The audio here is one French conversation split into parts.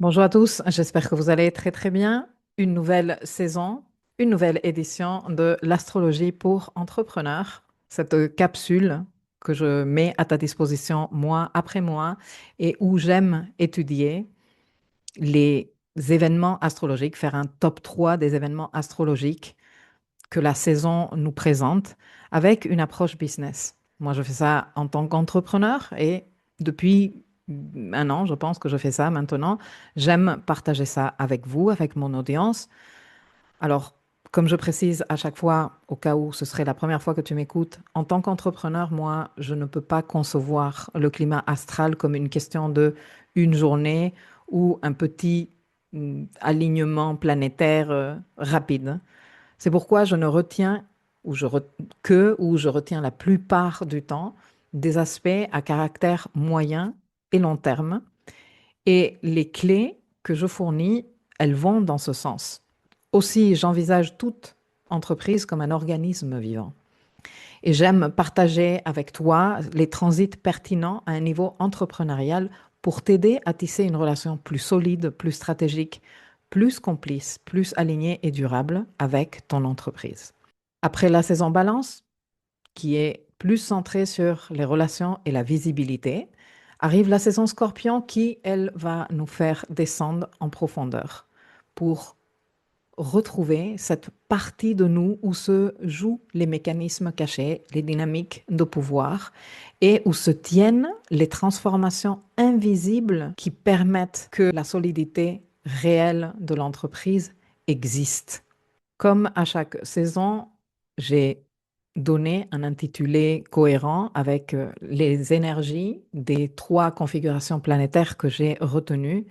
Bonjour à tous, j'espère que vous allez très très bien. Une nouvelle saison, une nouvelle édition de l'astrologie pour entrepreneurs. Cette capsule que je mets à ta disposition mois après mois et où j'aime étudier les événements astrologiques, faire un top 3 des événements astrologiques que la saison nous présente avec une approche business. Moi, je fais ça en tant qu'entrepreneur et depuis un an, je pense que je fais ça maintenant. J'aime partager ça avec vous, avec mon audience. Alors, comme je précise à chaque fois, au cas où ce serait la première fois que tu m'écoutes, en tant qu'entrepreneur, moi, je ne peux pas concevoir le climat astral comme une question de une journée ou un petit alignement planétaire rapide. C'est pourquoi je ne retiens ou je retiens la plupart du temps des aspects à caractère moyen et long terme. Et les clés que je fournis, elles vont dans ce sens. Aussi, j'envisage toute entreprise comme un organisme vivant. Et j'aime partager avec toi les transits pertinents à un niveau entrepreneurial pour t'aider à tisser une relation plus solide, plus stratégique, plus complice, plus alignée et durable avec ton entreprise. Après la saison balance, qui est plus centrée sur les relations et la visibilité, arrive la saison scorpion qui, elle, va nous faire descendre en profondeur pour retrouver cette partie de nous où se jouent les mécanismes cachés, les dynamiques de pouvoir et où se tiennent les transformations invisibles qui permettent que la solidité réelle de l'entreprise existe. Comme à chaque saison, j'ai donné un intitulé cohérent avec les énergies des trois configurations planétaires que j'ai retenues.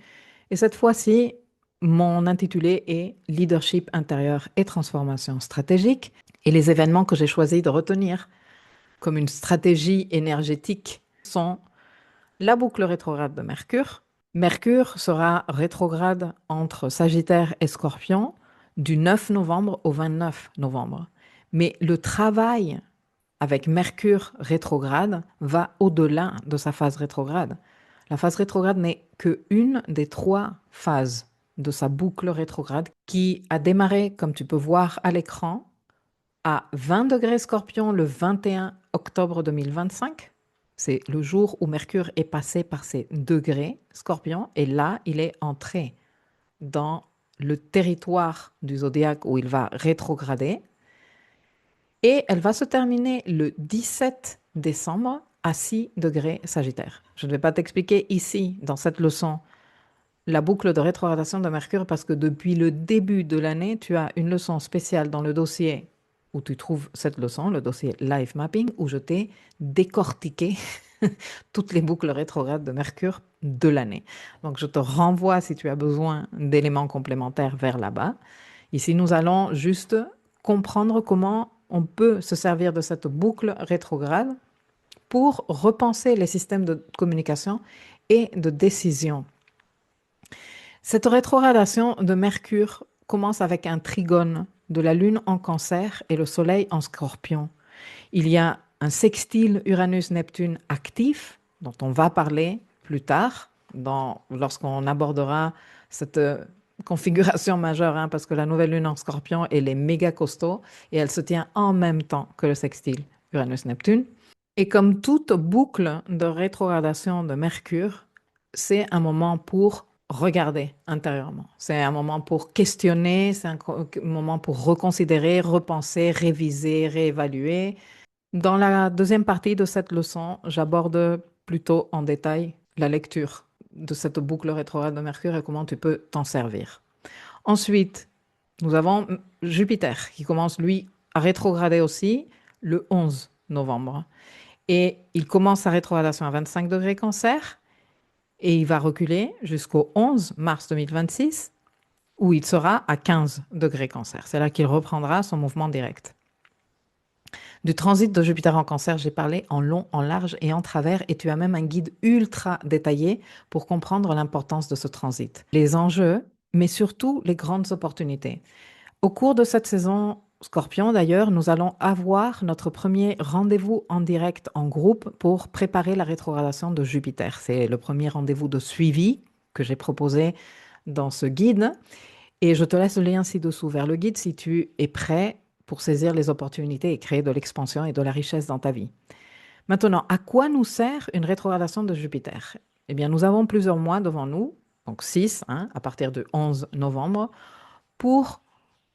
Et cette fois-ci, mon intitulé est Leadership intérieur et transformation stratégique. Et les événements que j'ai choisi de retenir comme une stratégie énergétique sont la boucle rétrograde de Mercure. Mercure sera rétrograde entre Sagittaire et Scorpion du 9 novembre au 29 novembre. Mais le travail avec Mercure rétrograde va au-delà de sa phase rétrograde. La phase rétrograde n'est qu'une des trois phases de sa boucle rétrograde qui a démarré, comme tu peux voir à l'écran, à 20 degrés Scorpion le 21 octobre 2025. C'est le jour où Mercure est passé par ses degrés Scorpion et là, il est entré dans le territoire du zodiaque où il va rétrograder et elle va se terminer le 17 décembre à 6 degrés Sagittaire. Je ne vais pas t'expliquer ici, dans cette leçon, la boucle de rétrogradation de Mercure parce que depuis le début de l'année, tu as une leçon spéciale dans le dossier où tu trouves cette leçon, le dossier Life Mapping, où je t'ai décortiqué toutes les boucles rétrogrades de Mercure de l'année. Donc, je te renvoie, si tu as besoin d'éléments complémentaires, vers là-bas. Ici, nous allons juste comprendre comment on peut se servir de cette boucle rétrograde pour repenser les systèmes de communication et de décision. Cette rétrogradation de Mercure commence avec un trigone de la Lune en Cancer et le Soleil en Scorpion. Il y a un sextile Uranus-Neptune actif, dont on va parler plus tard, lorsqu'on abordera cette configuration majeure, hein, parce que la nouvelle Lune en Scorpion, elle est méga costaud et elle se tient en même temps que le sextile Uranus-Neptune. Et comme toute boucle de rétrogradation de Mercure, c'est un moment pour regarder intérieurement. C'est un moment pour questionner, c'est un moment pour reconsidérer, repenser, réviser, réévaluer. Dans la deuxième partie de cette leçon, j'aborde plutôt en détail la lecture de cette boucle rétrograde de Mercure et comment tu peux t'en servir. Ensuite, nous avons Jupiter qui commence, lui, à rétrograder aussi le 11 novembre. Et il commence sa rétrogradation à 25 degrés Cancer et il va reculer jusqu'au 11 mars 2026 où il sera à 15 degrés Cancer. C'est là qu'il reprendra son mouvement direct. Du transit de Jupiter en Cancer, j'ai parlé en long, en large et en travers et tu as même un guide ultra détaillé pour comprendre l'importance de ce transit, les enjeux, mais surtout les grandes opportunités. Au cours de cette saison Scorpion, d'ailleurs, nous allons avoir notre premier rendez-vous en direct en groupe pour préparer la rétrogradation de Jupiter. C'est le premier rendez-vous de suivi que j'ai proposé dans ce guide. Et je te laisse le lien ci-dessous vers le guide si tu es prêt pour saisir les opportunités et créer de l'expansion et de la richesse dans ta vie. Maintenant, à quoi nous sert une rétrogradation de Jupiter? Eh bien, nous avons plusieurs mois devant nous, donc 6, à partir du 11 novembre, pour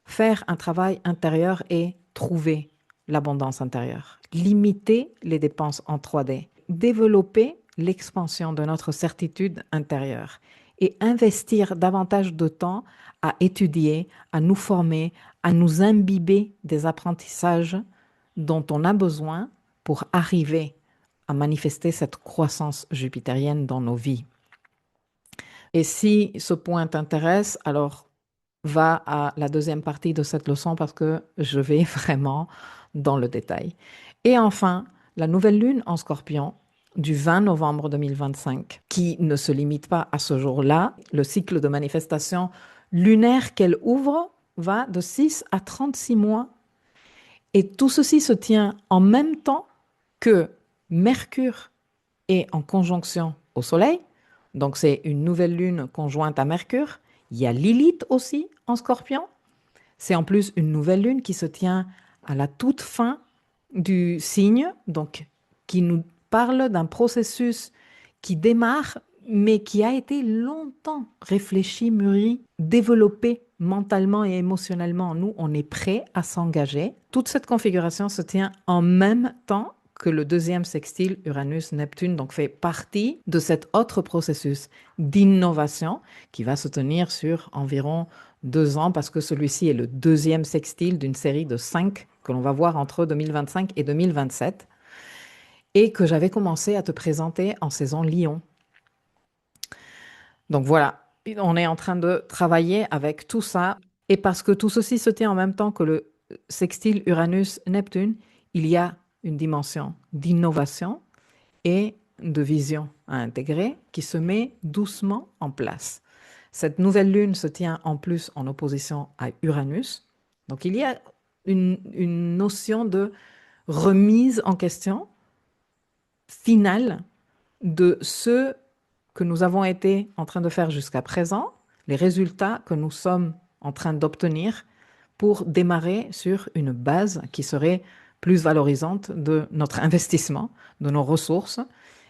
faire un travail intérieur et trouver l'abondance intérieure, limiter les dépenses en 3D, développer l'expansion de notre certitude intérieure et investir davantage de temps à étudier, à nous former, à nous imbiber des apprentissages dont on a besoin pour arriver à manifester cette croissance jupitérienne dans nos vies. Et si ce point t'intéresse, alors va à la deuxième partie de cette leçon parce que je vais vraiment dans le détail. Et enfin, la nouvelle lune en Scorpion du 20 novembre 2025, qui ne se limite pas à ce jour-là. Le cycle de manifestation lunaire qu'elle ouvre va de 6 à 36 mois. Et tout ceci se tient en même temps que Mercure est en conjonction au Soleil. Donc c'est une nouvelle lune conjointe à Mercure. Il y a Lilith aussi en Scorpion. C'est en plus une nouvelle lune qui se tient à la toute fin du signe, donc qui nous parle d'un processus qui démarre, mais qui a été longtemps réfléchi, mûri, développé mentalement et émotionnellement. Nous, on est prêt à s'engager. Toute cette configuration se tient en même temps que le deuxième sextile Uranus-Neptune, donc fait partie de cet autre processus d'innovation qui va se tenir sur environ 2 ans, parce que celui-ci est le deuxième sextile d'une série de 5 que l'on va voir entre 2025 et 2027, et que j'avais commencé à te présenter en saison Lion. Donc voilà, on est en train de travailler avec tout ça, et parce que tout ceci se tient en même temps que le sextile Uranus-Neptune, il y a une dimension d'innovation et de vision à intégrer qui se met doucement en place. Cette nouvelle lune se tient en plus en opposition à Uranus. Donc il y a une notion de remise en question finale de ce que nous avons été en train de faire jusqu'à présent, les résultats que nous sommes en train d'obtenir pour démarrer sur une base qui serait plus valorisante de notre investissement, de nos ressources,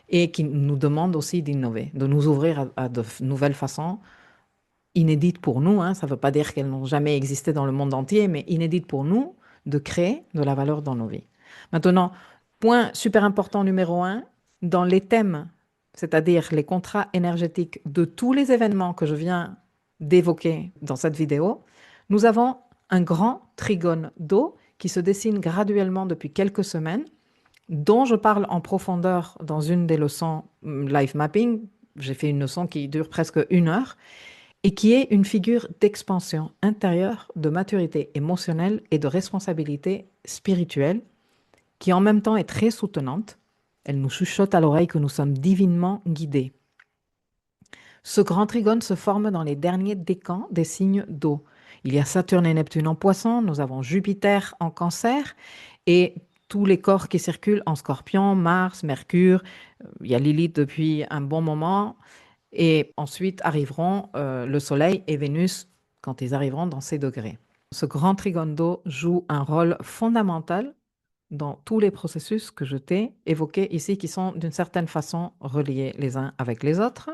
et qui nous demande aussi d'innover, de nous ouvrir à de nouvelles façons, inédites pour nous, ça ne veut pas dire qu'elles n'ont jamais existé dans le monde entier, mais inédites pour nous, de créer de la valeur dans nos vies. Maintenant, point super important numéro 1, dans les thèmes, c'est-à-dire les contrats énergétiques de tous les événements que je viens d'évoquer dans cette vidéo, nous avons un grand trigone d'eau qui se dessine graduellement depuis quelques semaines, dont je parle en profondeur dans une des leçons live mapping. J'ai fait une leçon qui dure presque 1 heure et qui est une figure d'expansion intérieure, de maturité émotionnelle et de responsabilité spirituelle qui en même temps est très soutenante. Elle nous chuchote à l'oreille que nous sommes divinement guidés. Ce grand trigone se forme dans les derniers décans des signes d'eau. Il y a Saturne et Neptune en Poisson, nous avons Jupiter en Cancer et tous les corps qui circulent en Scorpion, Mars, Mercure, il y a Lilith depuis un bon moment, et ensuite arriveront le Soleil et Vénus quand ils arriveront dans ces degrés. Ce grand trigone d'eau joue un rôle fondamental dans tous les processus que je t'ai évoqués ici, qui sont d'une certaine façon reliés les uns avec les autres.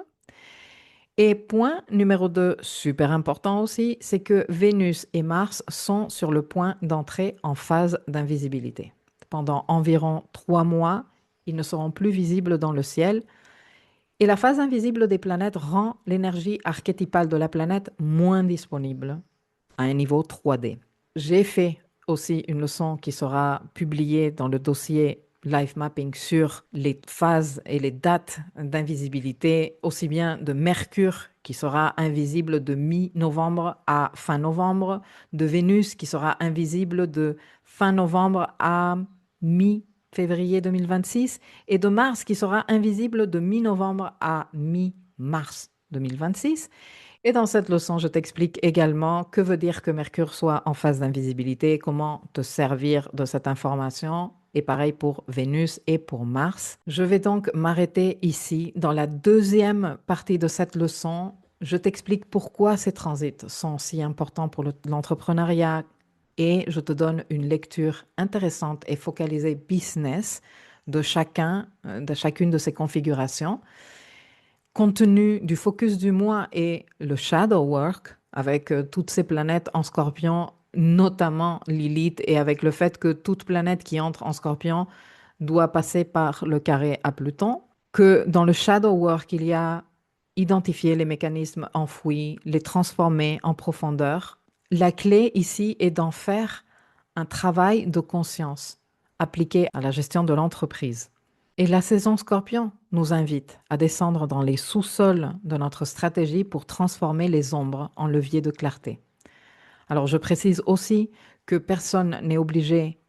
Et point numéro 2, super important aussi, c'est que Vénus et Mars sont sur le point d'entrer en phase d'invisibilité. Pendant environ 3 mois, ils ne seront plus visibles dans le ciel. Et la phase invisible des planètes rend l'énergie archétypale de la planète moins disponible à un niveau 3D. J'ai fait aussi une leçon qui sera publiée dans le dossier Life Mapping sur les phases et les dates d'invisibilité, aussi bien de Mercure qui sera invisible de mi-novembre à fin novembre, de Vénus qui sera invisible de fin novembre à mi-février 2026 et de Mars qui sera invisible de mi-novembre à mi-mars 2026. Et dans cette leçon, je t'explique également que veut dire que Mercure soit en phase d'invisibilité, comment te servir de cette information et pareil pour Vénus et pour Mars. Je vais donc m'arrêter ici. Dans la deuxième partie de cette leçon, je t'explique pourquoi ces transits sont si importants pour l'entrepreneuriat et je te donne une lecture intéressante et focalisée business de chacune de ces configurations. Compte tenu du focus du mois et le shadow work, avec toutes ces planètes en Scorpion, notamment Lilith, et avec le fait que toute planète qui entre en Scorpion doit passer par le carré à Pluton, que dans le shadow work, il y a identifier les mécanismes enfouis, les transformer en profondeur. La clé ici est d'en faire un travail de conscience appliqué à la gestion de l'entreprise. Et la saison Scorpion nous invite à descendre dans les sous-sols de notre stratégie pour transformer les ombres en levier de clarté. Alors je précise aussi que personne n'est obligé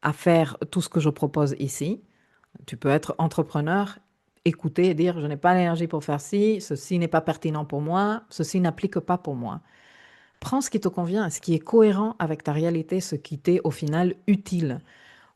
à faire tout ce que je propose ici. Tu peux être entrepreneur, écouter et dire je n'ai pas l'énergie pour faire ci, ceci n'est pas pertinent pour moi, ceci n'applique pas pour moi. Prends ce qui te convient, ce qui est cohérent avec ta réalité, ce qui t'est au final utile.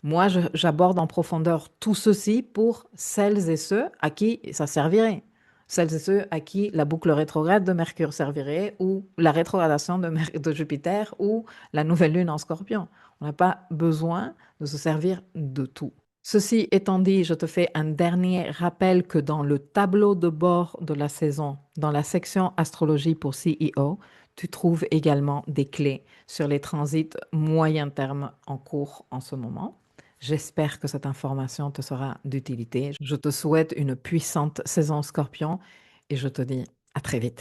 Moi, j'aborde en profondeur tout ceci pour celles et ceux à qui ça servirait. Celles et ceux à qui la boucle rétrograde de Mercure servirait, ou la rétrogradation de Jupiter, ou la nouvelle lune en Scorpion. On n'a pas besoin de se servir de tout. Ceci étant dit, je te fais un dernier rappel que dans le tableau de bord de la saison, dans la section astrologie pour CEO, tu trouves également des clés sur les transits moyen terme en cours en ce moment. J'espère que cette information te sera d'utilité. Je te souhaite une puissante saison Scorpion et je te dis à très vite.